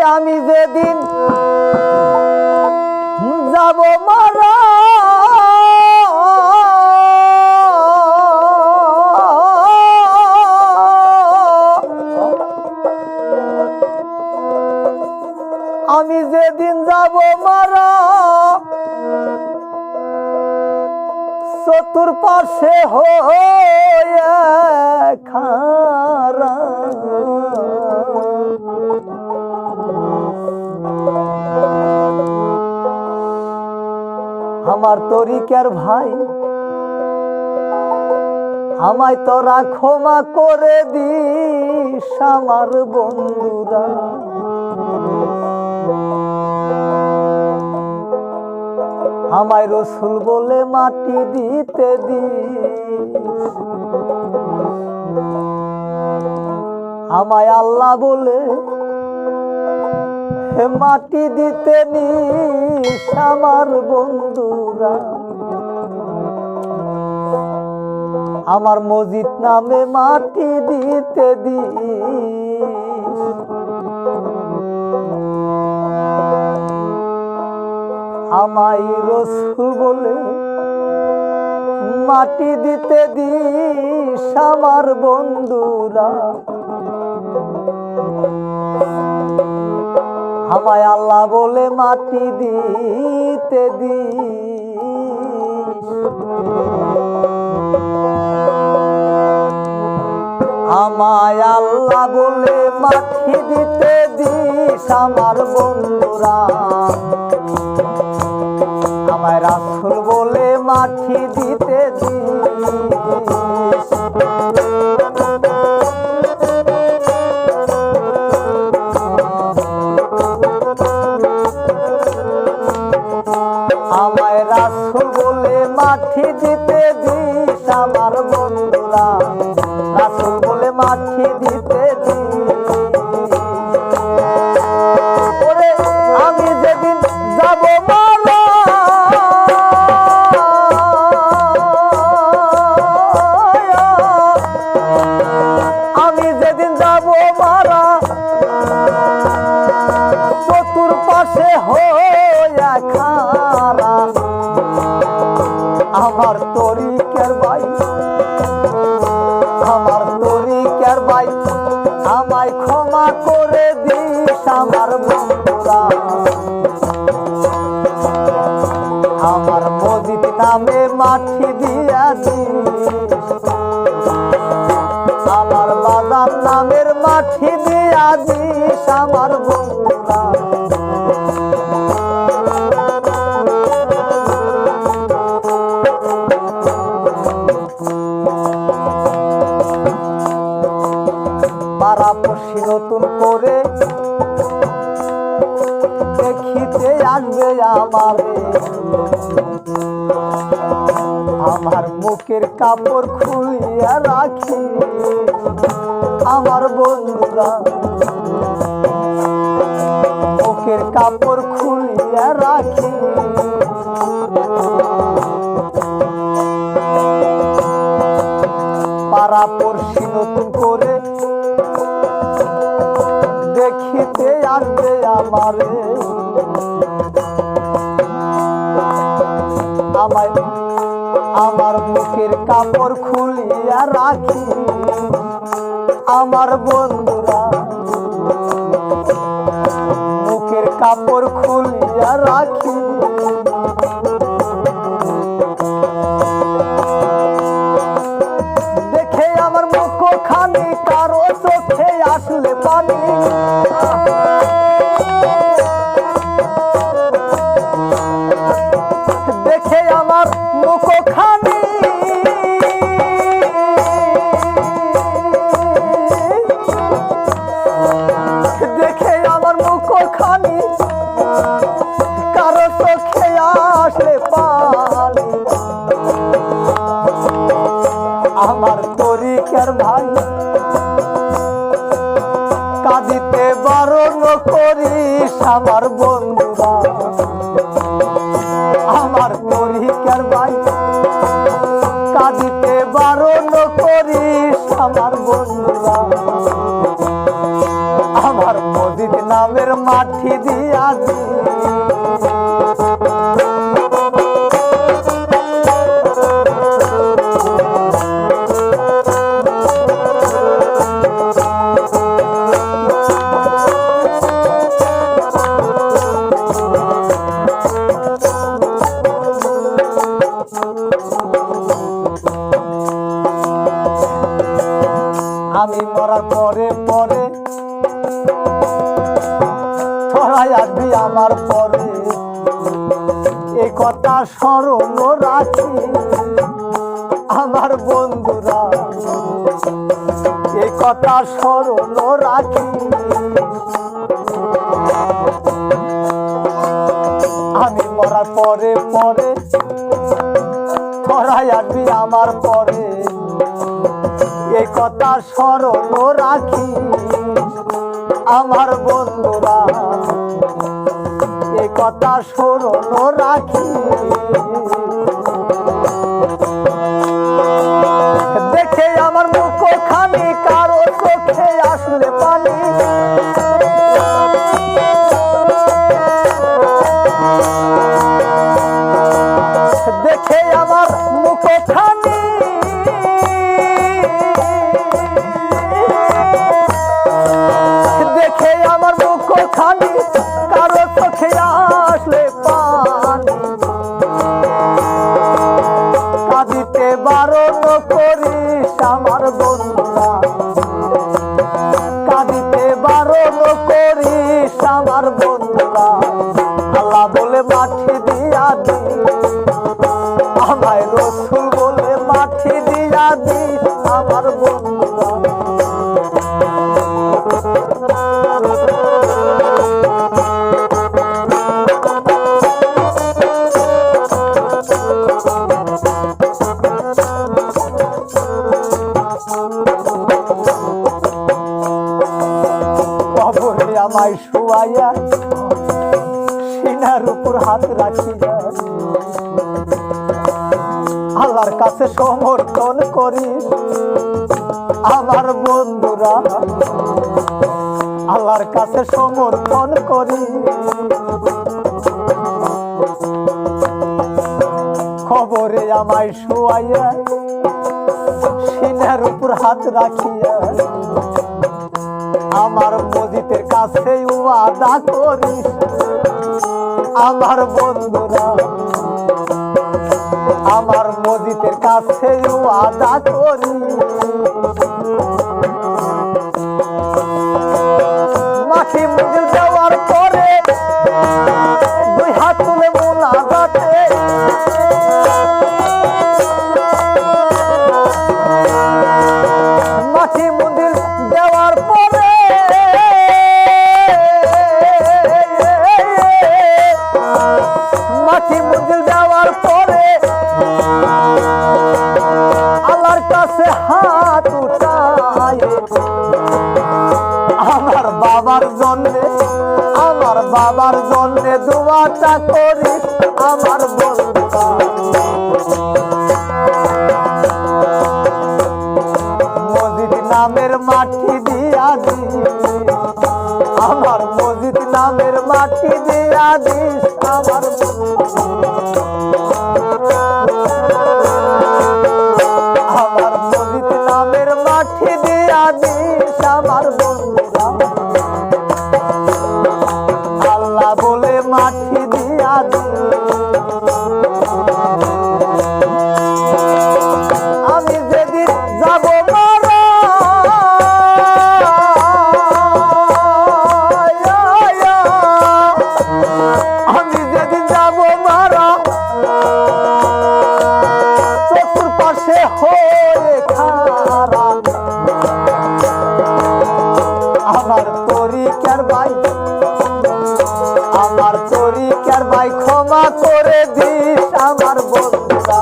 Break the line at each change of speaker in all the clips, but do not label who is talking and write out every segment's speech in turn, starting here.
আমি যেদিন যাব মারা আমি যেদিন যাব মারা চতুর্পাশে হয়ে খারা আমার তরিকার ভাই আমায় তোরা ক্ষমা করে দিস আমার বন্ধুরা আমায় রসুল বলে মাটি দিতে দিস আমায় আল্লাহ বলে মাটি দিতে নিস আমার বন্ধুরা আমার মসজিদ নামে মাটি দিতে দিস আমায় রসুল বলে মাটি দিতে দিস আমার বন্ধুরা আমায় আল্লাহ বলে মাটি দিতে দিস আমায় আল্লাহ বলে মাটি দিতে দিস আমার বন্ধুরা আমায় রাসূল বলে মাটি দিতে দিস আমায় রাসূল বলে মাটি দিতে দিস আমার বন্ধুরা রাসূল বলে মাটি দিতে দিস ওরে আমি যেদিন যাব মারা আমি যেদিন যাব মারা চতুর্পাশে হয়ে খারা আমার তরিকার ভাই আমার তরিকার ভাই আমায় ক্ষমা করে দিস আমার বন্ধুরা আমার মসজিদ নামে মাটি দিয়া দিস আমার বাজার নামের মাটি দিয়া দিস আমার বন্ধুরা পাড়াপড়শি নতুন করে দেখিতে আসবে আমারে আমার মুখের কাপড় খুলিয়া রাখি আমার বন্ধুরা মুখের কাপড় খুলিয়া রাখি পাড়াপড়শি নতুন করে দেখিতে আসবে আমারে আমায় আমার মুখের কাপড় খুলিয়া রাখি আমার বন্ধুরা মুখের কাপড় খুলিয়া রাখি দেখে আমার মুখ খানি কারো চোখে আসলে পানি দেখে আমার মুখ খানি দেখে আমার মুখ খানি কারো চোখে আসলে পানি আমার তরিকার ভাই কাঁদিতে বারণ করিস আমার বন্ধুরা আমার তরিকার ভাই কাঁদিতে বারণ করিস আমার বন্ধুরা আমার মসজিদ নামের মাটি দিয়া দি আমি মরার পরে পরে তোরাই আসবি আমার পরে এই কথা স্মরণ রাখি আমার বন্ধুরা এই কথা স্মরণ রাখি আমি মরার পরে পরে তোরাই আসবি আমার পরে এই কথা স্মরণ রাখি আমার বন্ধুরা এই কথা স্মরণ রাখি দেখে আমার মুখখানি কারো চোখে আসলে পানি দেখে আমার মুখখানি দেখে আমার মুখখানি কারো চোখে আসলে পানি কাঁদিতে বারণ করিস আমার বন্ধুরা কাঁদিতে বারণ করিস আমার বন্ধুরা আল্লাহ বলে মাটি দিয়া দি আমায় রসুল বলে মাটি দিয়া দি আমার বন্ধুরা কবরে আমায় শুয়াইয়া সিনার উপর হাত রাখিয়া আল্লাহর কাছে সমর্থন করিস আমার বন্ধুরা আল্লাহর কাছে সমর্থন করি কবরে আমায় শুয়াইয়া সিনার উপর হাত রাখিয়া আমার মজিদের কাছে ওয়াদা করিস আমার বন্ধুরা আমার মজিদের কাছে ওয়াদা করিস মাটি মজিদ দেওয়ার পরে দুই হাত তুলে মোনাজাতে মাটি মন্দির দেওয়ার পরে মাটি মন্দির দেওয়ার পরে আল্লাহর কাছে হাত উঠায় আমার বাবার জন্যে দোয়াটা করিস আমার বন্ধুরা মসজিদ নামের মাটি দিয়া দি আমার মসজিদ নামের মাটি দিয়া দিস আমার আমার মসজিদ নামের মাটি দিয়া দিস আমার বন্ধুরা আল্লাহ বলে মাটি দিয়া দিস আমি যেদিন যাব মারা আমি যেদিন যাব মারা চতুর পাশে হয়ে খারা আমার তরিকার ভাই ক্ষমা করে দিস আমার বন্ধুরা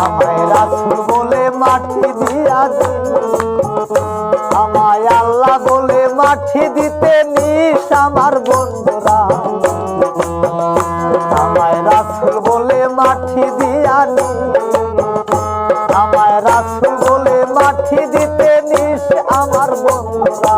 আমায় রাসূল বলে মাটি দিয়া দিস আমায় আল্লাহ বলে মাটি দিতে নিস আমার বন্ধুরা আমায় রাসূল বলে মাটি দিয়া দিস আমায় রাসূল বলে মাটি দিতে নিস আমার বন্ধুরা